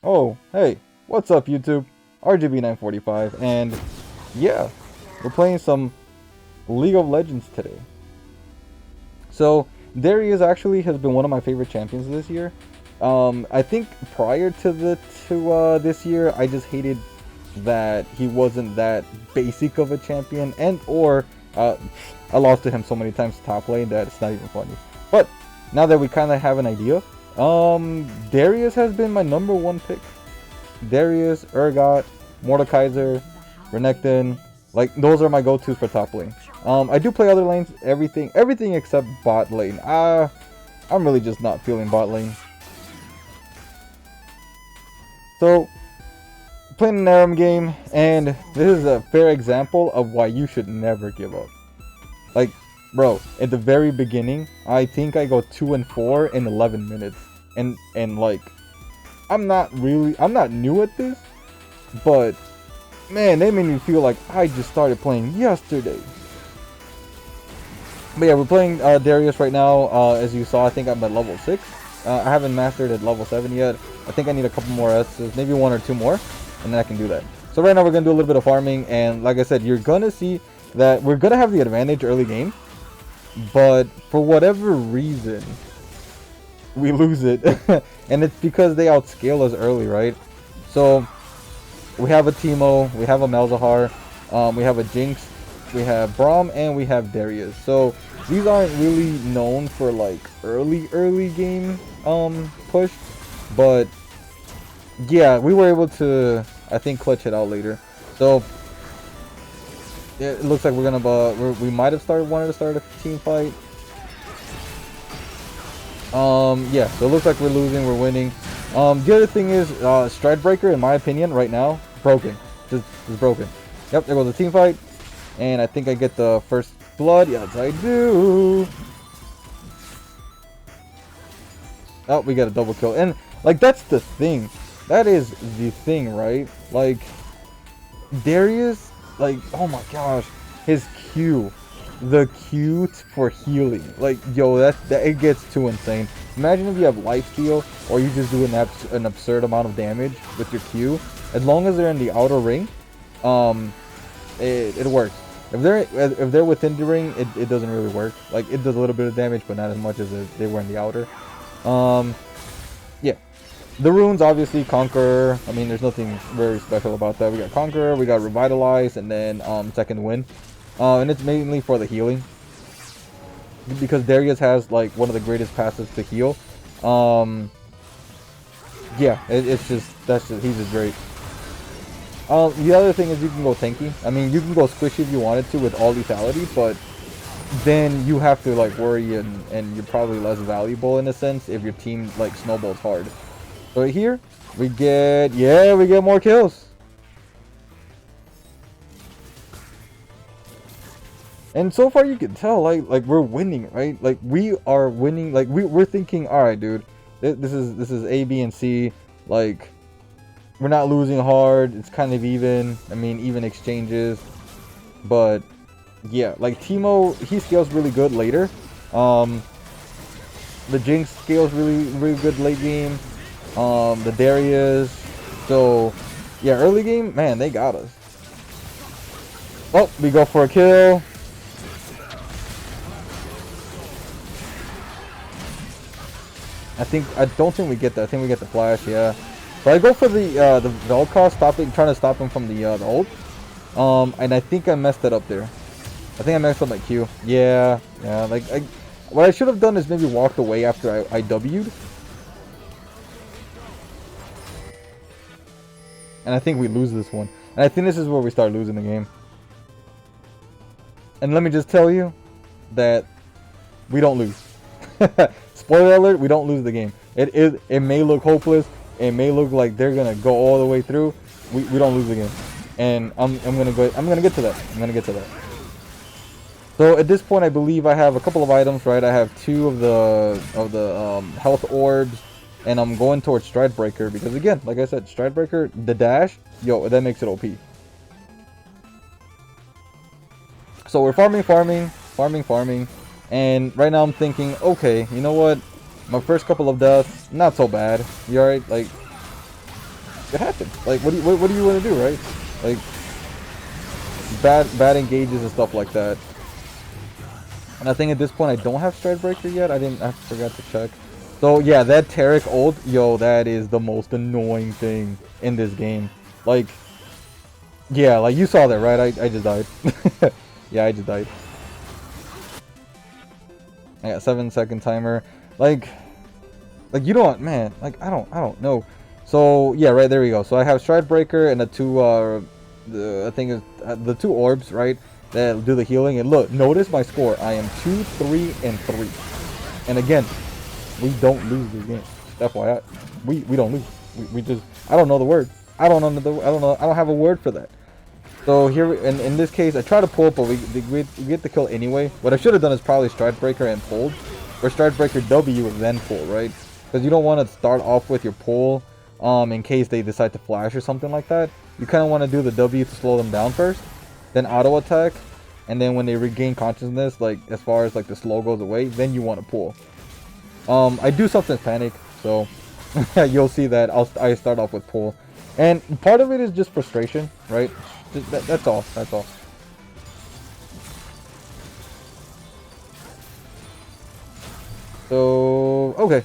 Oh, hey, what's up YouTube? RGB945, and yeah, we're playing some League of Legends today. So, Darius actually has been one of my favorite champions this year. I think prior to this year, I just hated that he wasn't that basic of a champion, and or I lost to him so many times top lane that it's not even funny. But now that we kind of have an idea, Darius has been my #1 pick. Darius, Urgot, Mordekaiser, Renekton, like those are my go-tos for top lane. I do play other lanes, everything except bot lane. I'm really just not feeling bot lane. So, playing an Aram game, and this is a fair example of why you should never give up. Like, bro, at the very beginning, I think I go 2 and 4 in 11 minutes, and like, I'm not new at this, but man, they made me feel like I just started playing yesterday. But yeah, we're playing Darius right now. As you saw, I think I'm at level 6. I haven't mastered at level 7 yet. I think I need a couple more S's, maybe 1 or 2 more, and then I can do that. So right now we're gonna do a little bit of farming, and like I said, you're gonna see that we're gonna have the advantage early game, but for whatever reason, we lose it. And it's because they outscale us early, right? So we have a Teemo, we have a Malzahar, we have a Jinx, we have Braum, and we have Darius. So these aren't really known for like early game push, but yeah, we were able to, I think, clutch it out later. So it looks like we're gonna we might have wanted to start a team fight. Yeah, so it looks like we're losing, we're winning. The other thing is, Stridebreaker, in my opinion, right now, broken. Just broken. Yep, there goes the team fight. And I think I get the first blood. Yes, I do. Oh, we got a double kill. And, like, that's the thing. That is the thing, right? Like, Darius, like, oh my gosh. His Q. The Q for healing, like, yo, that it gets too insane. Imagine if you have lifesteal, or you just do an absurd amount of damage with your Q. As long as they're in the outer ring, it works. If they're within the ring, it doesn't really work. Like, it does a little bit of damage, but not as much as if they were in the outer. Yeah, the runes, obviously Conqueror. I mean, there's nothing very special about that. We got Conqueror, we got Revitalize, and then Second Wind. And it's mainly for the healing, because Darius has like one of the greatest passes to heal. Yeah, it's just he's just great. The other thing is you can go tanky. I mean, you can go squishy if you wanted to with all lethality, but then you have to like worry, and you're probably less valuable in a sense if your team like snowballs hard. So here we get more kills. And so far you can tell, like we're winning, right? Like we are winning. Like we're thinking, all right, dude, this is A, B, and C. Like we're not losing hard. It's kind of even. I mean, even exchanges. But yeah, like Teemo, he scales really good later. The Jinx scales really good late game. The Darius. So yeah, early game, man, they got us. Oh, we go for a kill. I don't think we get that. I think we get the flash, yeah. So I go for the Vel'Koz, trying to stop him from the ult. And I think I messed that up there. I think I messed up my Q. Yeah. Like what I should have done is maybe walked away after I W'd. And I think we lose this one. And I think this is where we start losing the game. And let me just tell you that we don't lose. Spoiler alert, we don't lose the game. It may look hopeless, it may look like they're gonna go all the way through. We don't lose the game. And I'm gonna get to that. So at this point I believe I have a couple of items, right? I have 2 of the health orbs, and I'm going towards Stridebreaker because, again, like I said, Stridebreaker, the dash, yo, that makes it OP. So we're farming. And right now I'm thinking, okay, you know what? My first couple of deaths, not so bad. You alright? Like, it happens. Like, what do you want to do, right? Like, bad engages and stuff like that. And I think at this point I don't have Stride Breaker yet. I forgot to check. So yeah, that Tarek ult, yo, that is the most annoying thing in this game. Like, yeah, like you saw that, right? I just died. Yeah, I just died. I got 7-second timer. Like you don't, man. Like I don't know. So yeah, right there we go. So I have Stride Breaker and the two I think it's the 2 orbs, right? That do the healing. And look, notice my score. I am 2, 3, and 3. And again, we don't lose this game. FYI, we don't lose. We just, I don't know the word. I don't have a word for that. So here, in this case, I try to pull, but we get the kill anyway. What I should have done is probably Stride Breaker and pulled, or Stride Breaker W and then pull, right? Because you don't want to start off with your pull, in case they decide to flash or something like that. You kind of want to do the W to slow them down first, then auto attack, and then when they regain consciousness, like as far as like the slow goes away, then you want to pull. I do sometimes panic, so you'll see that I start off with pull, and part of it is just frustration, right? That's all. That's all. So okay,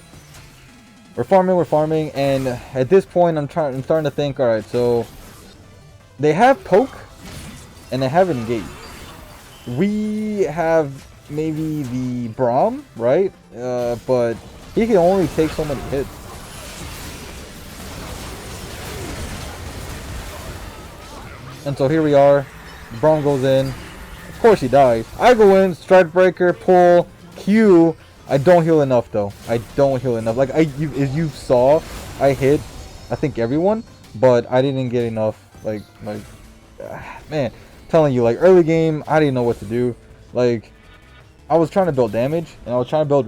we're farming, and at this point, I'm starting to think. All right, so they have poke, and they have engage. We have maybe the Braum, right? But he can only take so many hits. And so here we are. Braum goes in. Of course he dies. I go in, Stride Breaker, pull, Q. I don't heal enough though. I don't heal enough. Like as you saw, I hit, I think everyone, but I didn't get enough. Like man, telling you, like early game, I didn't know what to do. Like I was trying to build damage, and I was trying to build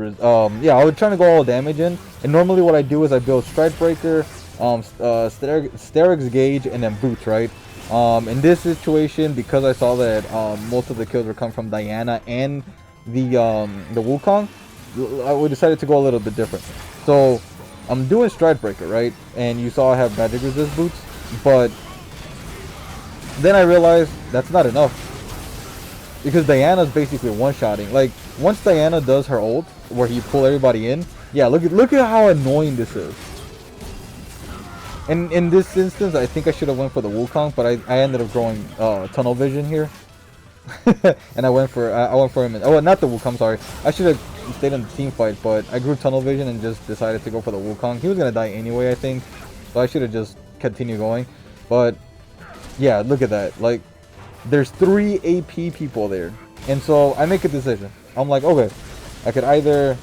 yeah, I was trying to go all damage in. And normally what I do is I build Stride Breaker, Sterig's Gauge, and then boots, right? In this situation, because I saw that most of the kills were coming from Diana and the Wukong, we decided to go a little bit different. So I'm doing Stride Breaker, right? And you saw I have magic resist boots, but then I realized that's not enough, because Diana's basically one-shotting. Like once Diana does her ult, where he pull everybody in, yeah, look at how annoying this is. And in this instance, I think I should have went for the Wukong, but I ended up growing tunnel vision here, and I went for him. Oh, not the Wukong. Sorry, I should have stayed in the team fight, but I grew tunnel vision and just decided to go for the Wukong. He was gonna die anyway, I think, so I should have just continued going. But yeah, look at that. Like there's 3 AP people there, and so I make a decision. I'm like, okay, I could either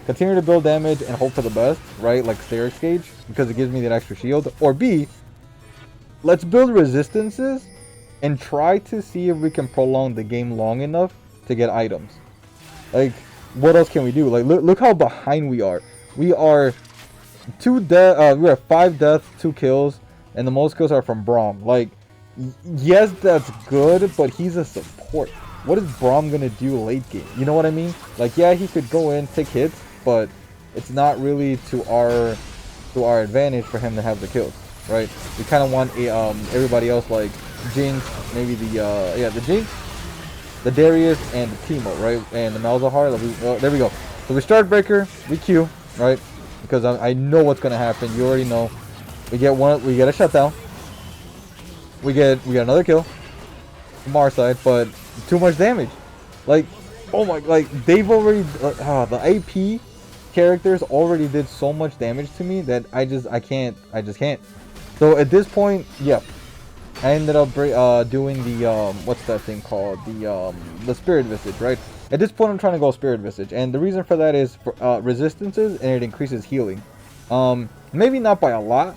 continue to build damage and hope for the best, right? Like Sterig's Gauge, because it gives me that extra shield. Or B, let's build resistances and try to see if we can prolong the game long enough to get items. Like, what else can we do? Like, look how behind we are. We are 5 deaths, 2 kills, and the most kills are from Braum. Like, yes, that's good, but he's a support. What is Braum gonna do late game? You know what I mean? Like, yeah, he could go in, take hits, but it's not really to our advantage for him to have the kills, right? We kind of want everybody else, like Jinx, maybe the Jinx, the Darius, and the Teemo, right? And the Malzahar. There we go. So we Stride Breaker, we Q, right? Because I know what's gonna happen. You already know. We get a shutdown. We get another kill from our side, but too much damage. Like, oh my, like they've already the AP characters already did so much damage to me that I just can't. So at this point, yep, I ended up doing the what's that thing called, the Spirit Visage, right? At this point I'm trying to go Spirit Visage, and the reason for that is for resistances, and it increases healing. Maybe not by a lot,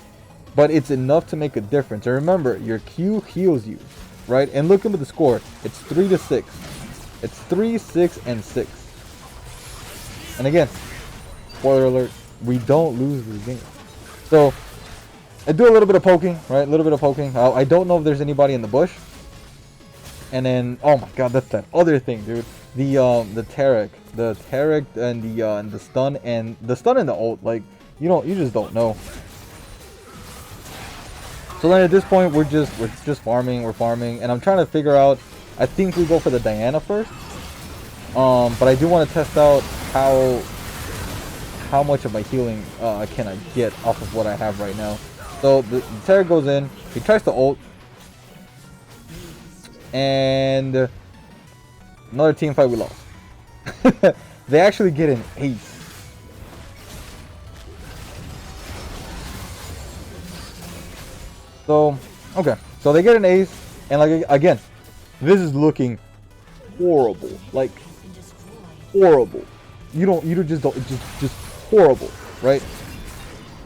but it's enough to make a difference. And remember, your Q heals you, right? And look at the score, it's 3-6. It's 3, 6, and 6. And again, spoiler alert, we don't lose this game. So I do a little bit of poking, right? A little bit of poking. I don't know if there's anybody in the bush. And then, oh my god, that's that other thing, dude. The Tarek and the stun and the ult. Like, you just don't know. So then at this point we're just farming, and I'm trying to figure out. I think we go for the Diana first. But I do want to test out how much of my healing can I get off of what I have right now. So the Terra goes in, he tries to ult, and another team fight we lost. They actually get an ace. So okay, so they get an ace, and like again, this is looking horrible, like horrible. You just horrible, right?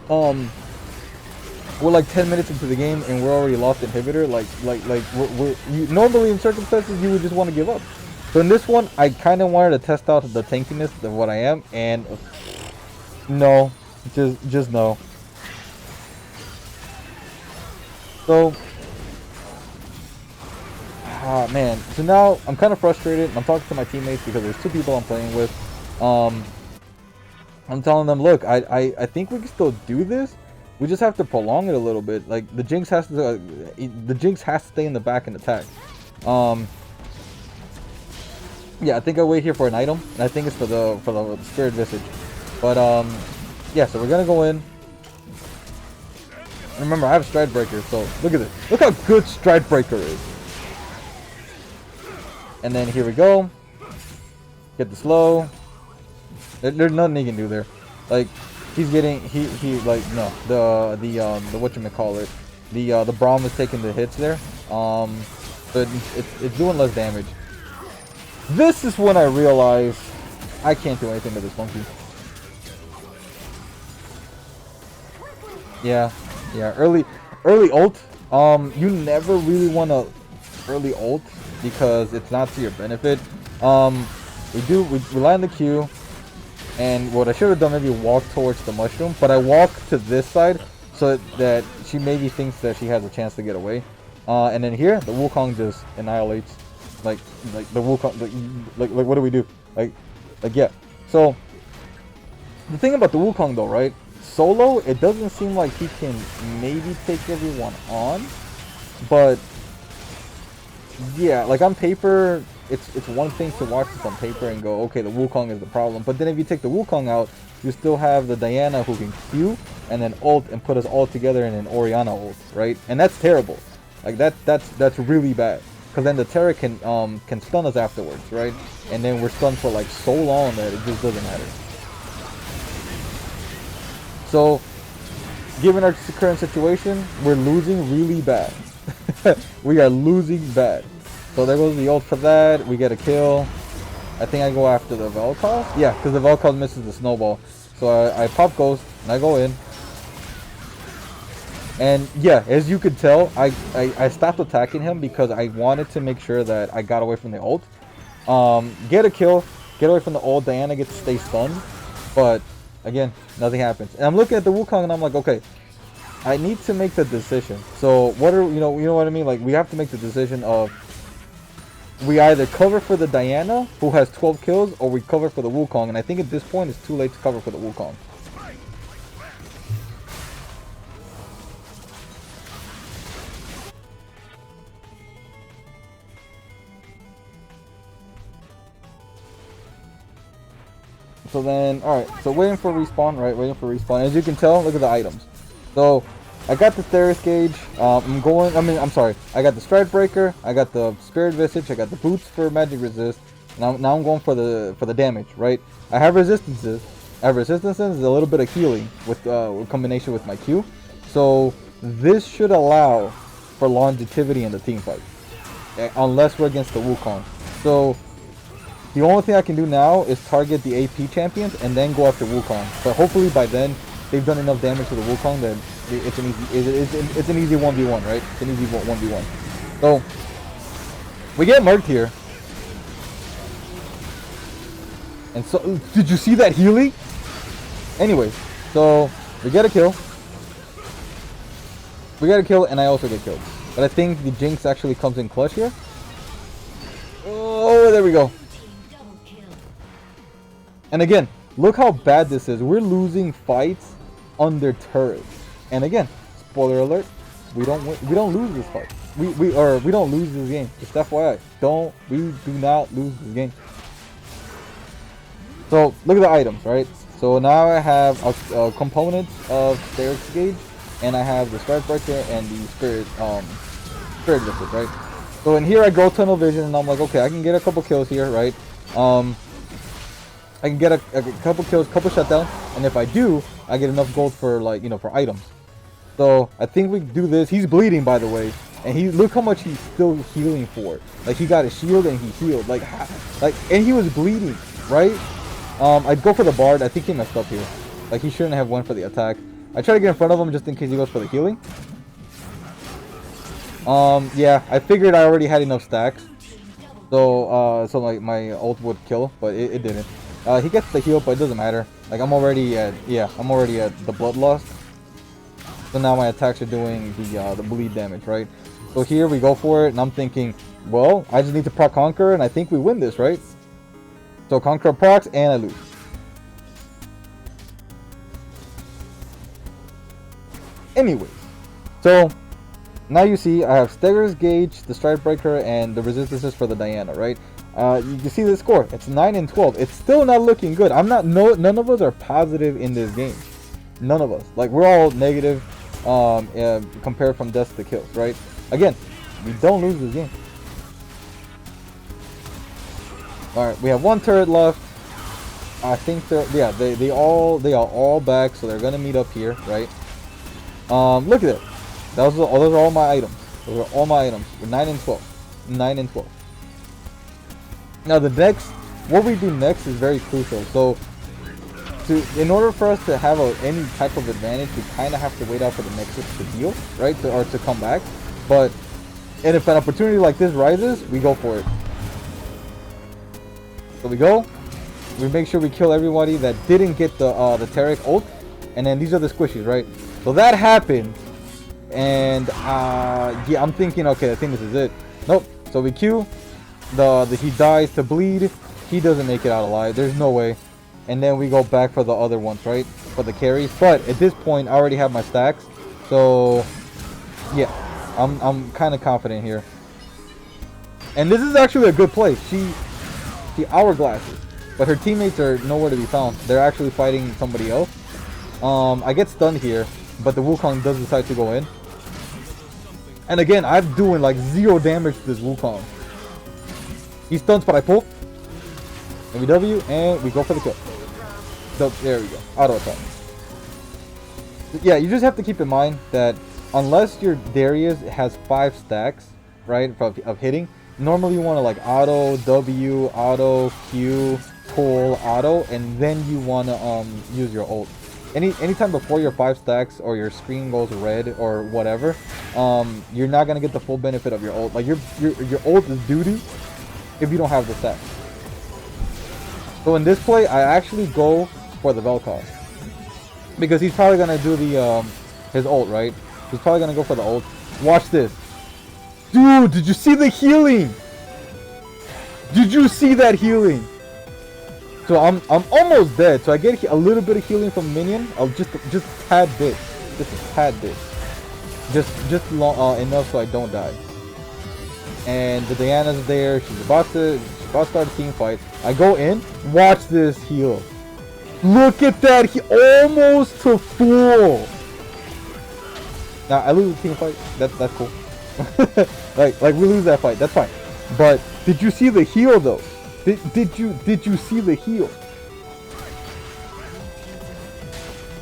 We're like 10 minutes into the game and we're already lost inhibitor. We're normally in circumstances you would just want to give up. So in this one, I kind of wanted to test out the tankiness of what I am, and no, just no. So, man. So now I'm kind of frustrated. I'm talking to my teammates because there's 2 people I'm playing with. I'm telling them, look, I think we can still do this. We just have to prolong it a little bit. Like the Jinx has to stay in the back and attack. Yeah, I think I wait here for an item, and I think it's for the Spirit Visage. But yeah, so we're gonna go in. And remember, I have Stride Breaker, so look at this. Look how good Stride Breaker is. And then here we go. Get the slow. There's nothing he can do there. Like he's getting like no the whatchamacallit, the Braum is taking the hits there. But it's doing less damage. This is when I realize I can't do anything to this monkey. Yeah, early ult. You never really want to early ult because it's not to your benefit. We rely on the Q, and what I should have done, maybe walk towards the mushroom, but I walk to this side so that she maybe thinks that she has a chance to get away. And then here the Wukong just annihilates. Like the Wukong, like what do we do? Like yeah. So the thing about the Wukong though, right? Solo, it doesn't seem like he can maybe take everyone on, but yeah, like on paper, it's one thing to watch this on paper and go, okay, the Wukong is the problem. But then if you take the Wukong out, you still have the Diana who can Q and then ult and put us all together in an Orianna ult, right? And that's terrible. Like that's really bad. Because then the Terra can stun us afterwards, right? And then we're stunned for like so long that it just doesn't matter. So, given our current situation, we're losing really bad. We are losing bad. So there goes the ult for that. We get a kill. I think I go after the Vel'Koz. Yeah, because the Vel'Koz misses the snowball. So I pop Ghost and I go in. And yeah, as you could tell, I stopped attacking him because I wanted to make sure that I got away from the ult. Get a kill, get away from the ult. Diana gets to stay stunned, but again, nothing happens. And I'm looking at the Wukong and I'm like, okay, I need to make the decision. So what are you know what I mean? Like we have to make the decision of we either cover for the Diana who has 12 kills, or we cover for the Wukong. And I think at this point it's too late to cover for the Wukong. So then, alright, so waiting for respawn, right? Waiting for respawn. As you can tell, look at the items. So, I got the Darius gauge. I got the Stride Breaker. I got the Spirit Visage. I got the boots for magic resist. Now I'm going for the damage, right? I have resistances. A little bit of healing with combination with my Q. So, this should allow for longevity in the team fight. Unless we're against the Wukong. So, the only thing I can do now is target the AP champions and then go after Wukong. But hopefully by then they've done enough damage to the Wukong that it's an easy 1v1, right? It's an easy 1v1. So we get murked here. And so did you see that healing? Anyways, so we get a kill. And I also get killed. But I think the Jinx actually comes in clutch here. Oh, there we go. And again, look how bad this is. We're losing fights under turrets. And again, spoiler alert, we don't lose this fight. We don't lose this game. Just FYI, we do not lose this game. So look at the items, right? So now I have components of Darius Gauge, and I have the Strike Breaker and the Spirit Liquid, right? So in here I go Tunnel Vision, and I'm like, okay, I can get a couple kills here, right? I can get a couple kills, couple shutdowns, and if I do, I get enough gold for, like, you know, for items. So I think we do this. He's bleeding, by the way, and look how much he's still healing for. Like, he got a shield and he healed, like, and he was bleeding, right? I'd go for the Bard. I think he messed up here. Like, he shouldn't have went for the attack. I try to get in front of him just in case he goes for the healing. Yeah, I figured I already had enough stacks, so like my ult would kill, but it didn't. He gets the heal, but it doesn't matter. Like, I'm already at the Bloodlust. So now my attacks are doing the bleed damage, right? So here we go for it, and I'm thinking, well, I just need to proc Conquer, and I think we win this, right? So Conquer procs, and I lose. Anyways, so now you see I have Stagger's Gauge, the Stride Breaker, and the resistances for the Diana, right? You can see the score. It's 9 and 12. It's still not looking good. None of us are positive in this game. None of us. Like, we're all negative compared from deaths to kills, right? Again, we don't lose this game. Alright, we have one turret left. I think they are all back, so they're gonna meet up here, right? Look at it. Those are all my items. Those are all my items. We're 9 and 12. 9 and 12. Now what we do next is very crucial. So, in order for us to have any type of advantage, we kind of have to wait out for the Nexus to heal, right? Or to come back. And if an opportunity like this rises, we go for it. So we go. We make sure we kill everybody that didn't get the Taric ult. And then these are the squishies, right? So that happened. And yeah, I'm thinking, okay, I think this is it. Nope. So we Q. He dies to bleed. He doesn't make it out alive. There's no way. And then we go back for the other ones, right? For the carries. But at this point, I already have my stacks. So yeah, I'm kind of confident here. And this is actually a good play. She hourglasses, but her teammates are nowhere to be found. They're actually fighting somebody else. I get stunned here, but the Wukong does decide to go in. And again, I'm doing like 0 damage to this Wukong. He stuns, but I pull. And we W, and we go for the kill. So there we go, auto attack. Yeah, you just have to keep in mind that unless your Darius has 5 stacks, right, of hitting, normally you want to like auto W, auto Q, pull, auto, and then you want to use your ult. Anytime before your 5 stacks or your screen goes red or whatever, you're not gonna get the full benefit of your ult. Like your ult is duty if you don't have the stacks. So in this play, I actually go for the Vel'Koz because he's probably gonna do the his ult, right? He's probably gonna go for the ult. Watch this. Dude, did you see the healing? Did you see that healing? So I'm almost dead. So I get a little bit of healing from minion. I'll just a tad bit, just a tad bit, just enough so I don't die. And the Diana's there. She's about to start a team fight. I go in. Watch this heal. Look at that. He almost to full. Now I lose the team fight. That's cool. like we lose that fight. That's fine. But did you see the heal though? Did you see the heal?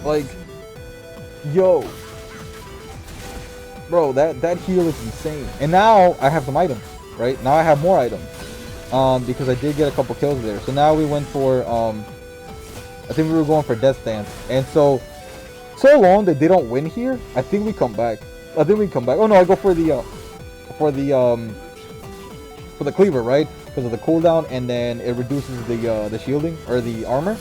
Like, yo, bro, that heal is insane. And now I have some items, right? Now I have more items, because I did get a couple kills there. So now we went for I think we were going for Death Stance, and so long that they don't win here. I think we come back. Oh no, I go for the cleaver, right? Because of the cooldown, and then it reduces the shielding or the armor.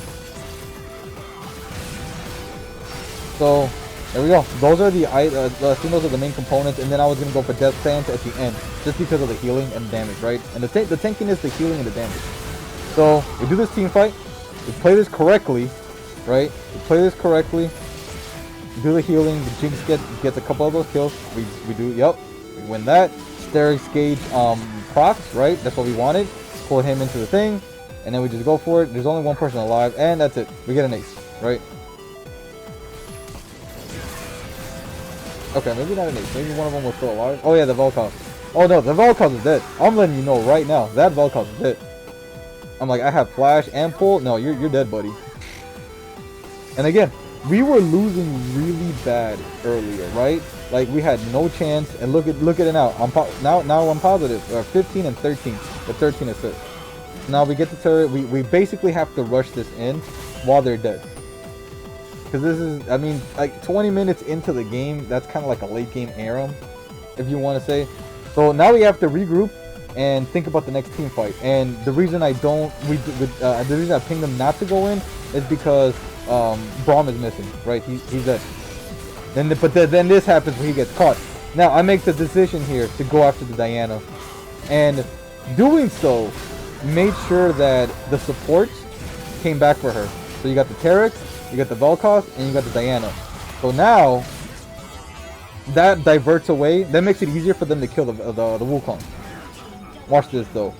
So there we go. Those are I think those are the main components, and then I was gonna go for Death Stance at the end, just because of the healing and damage, right? And the tankiness, the healing, and the damage. So we do this team fight. We play this correctly, right? We play this correctly. do the healing. The Jinx gets a couple of those kills. We do, yep, we win that. Sterak's Gauge procs, right? That's what we wanted. Pull him into the thing, and then we just go for it. There's only one person alive, and that's it. We get an ace, right? Okay, maybe not an ace. Maybe one of them was still alive. Oh yeah, the Vel'Koz. Oh no, the Vel'Koz is dead. I'm letting you know right now. That Vel'Koz is dead. I'm like, I have flash and pull. No, you're dead, buddy. And again, we were losing really bad earlier, right? Like we had no chance. And look at it now. Now I'm positive. 15 and 13. The 13 assists. Now we get the turret. We basically have to rush this in while they're dead. Because this is, I mean, like 20 minutes into the game. That's kind of like a late game Aram, if you want to say. So now we have to regroup and think about the next team fight. And the reason I don't, the reason I pinged them not to go in is because Braum is missing, right? He's dead. But then this happens when he gets caught. Now I make the decision here to go after the Diana, and doing so made sure that the supports came back for her. So you got the Terex, you got the Vel'Koz, and you got the Diana. So now that diverts away. That makes it easier for them to kill the Wukong. Watch this though.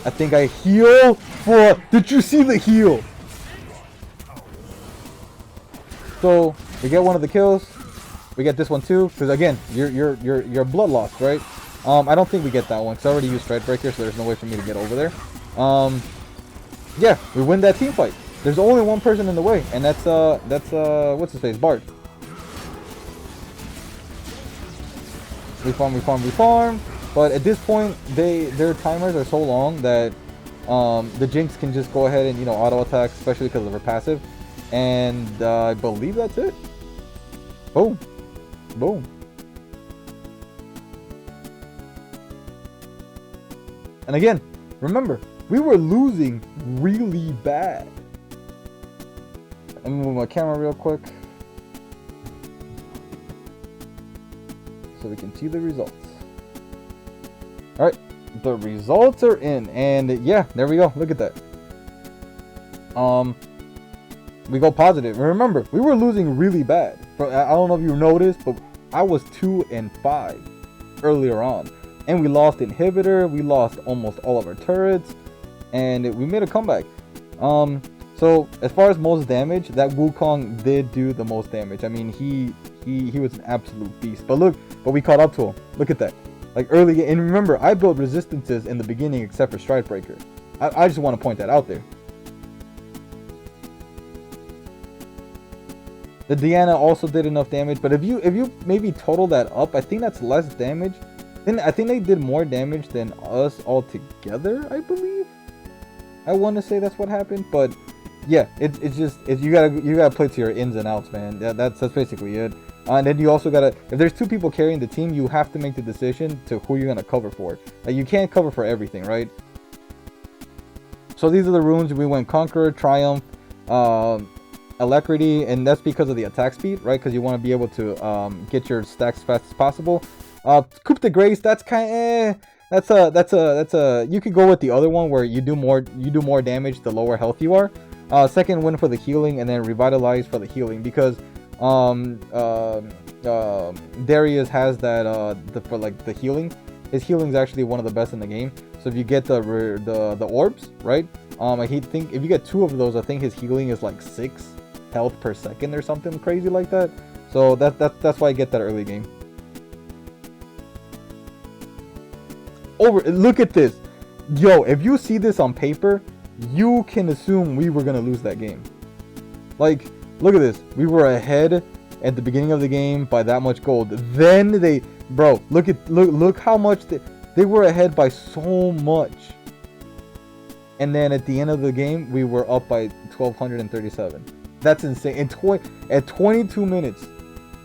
I think I heal for. Did you see the heal? So we get one of the kills. We get this one too, because again, you're blood lost, right? I don't think we get that one because I already used Strikebreaker, so there's no way for me to get over there. Yeah, we win that team fight. There's only one person in the way, and that's what's his face, Bard. We farm. But at this point, their timers are so long that the Jinx can just go ahead and, you know, auto attack, especially because of her passive. And I believe that's it. Boom. Boom. And again, remember, we were losing really bad. Let me move my camera real quick so we can see the results. Alright, the results are in, and yeah, there we go. Look at that. We go positive. Remember, we were losing really bad. I don't know if you noticed, but I was 2-5 earlier on, and we lost inhibitor. We lost almost all of our turrets, and we made a comeback. So as far as most damage, that Wukong did do the most damage. I mean, he was an absolute beast. But we caught up to him. Look at that. Like early, and remember, I built resistances in the beginning except for Strikebreaker. I just want to point that out there. The Diana also did enough damage, but if you maybe total that up, I think that's less damage. Then I think they did more damage than us all together, I believe. I want to say that's what happened, but yeah, it's you gotta play to your ins and outs, man. Yeah, that's basically it. And then you also gotta, if there's two people carrying the team, you have to make the decision to who you're gonna cover for. Like, you can't cover for everything, right? So these are the runes. We went Conqueror, Triumph, Alacrity, and that's because of the attack speed, right? Because you want to be able to get your stacks as fast as possible. Coupe de Grace, that's kind of that's a you could go with the other one where you do more damage the lower health you are. Second win for the healing, and then Revitalize for the healing, because Darius has that for like the healing. His healing is actually one of the best in the game. So if you get the orbs, right? I think if you get 2 of those, I think his healing is like 6 health per second or something crazy like that. So that's why I get that early game. Look at this, yo! If you see this on paper, you can assume we were gonna lose that game. Like, look at this. We were ahead at the beginning of the game by that much gold. Then look how much they were ahead by so much. And then at the end of the game, we were up by 1,237. That's insane. At 22 minutes,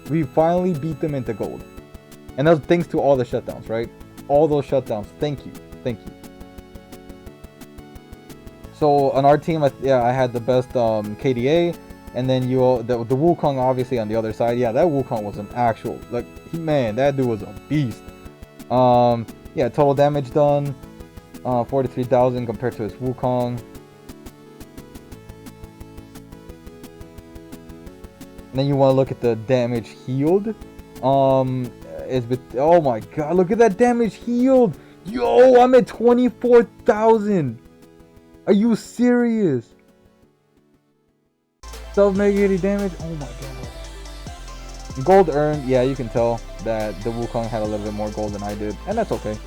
we finally beat them into gold. And that was thanks to all the shutdowns, right? All those shutdowns. Thank you. So on our team, I had the best KDA. And then the Wukong obviously on the other side. Yeah, that Wukong was an actual, like, man, that dude was a beast. Yeah, total damage done, 43,000 compared to his Wukong. And then you want to look at the damage healed. Oh my god, look at that damage healed. Yo, I'm at 24,000. Are you serious? Self-negating damage. Oh my god. Gold earned. Yeah, you can tell that the Wukong had a little bit more gold than I did, and that's okay.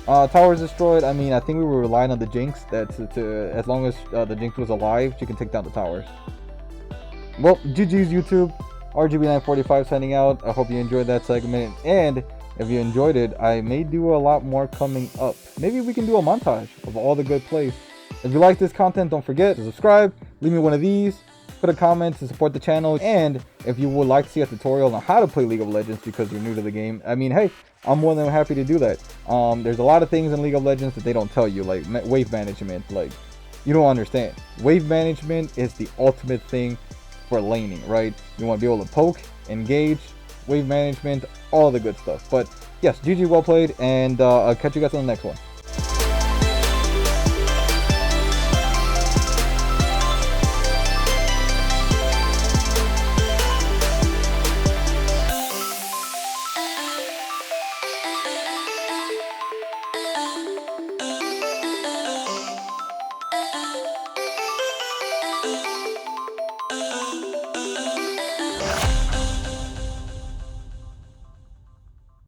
Towers destroyed. I mean, I think we were relying on the Jinx. As long as the Jinx was alive, she can take down the towers. Well, GG's YouTube. RGB945 signing out. I hope you enjoyed that segment, and if you enjoyed it, I may do a lot more coming up. Maybe we can do a montage of all the good plays. If you like this content, don't forget to subscribe, leave me one of these, put a comment to support the channel, and if you would like to see a tutorial on how to play League of Legends because you're new to the game, I mean, hey, I'm more than happy to do that. There's a lot of things in League of Legends that they don't tell you, like wave management. Like, you don't understand. Wave management is the ultimate thing for laning, right? You want to be able to poke, engage, wave management, all the good stuff. But yes, GG, well played, and I'll catch you guys on the next one.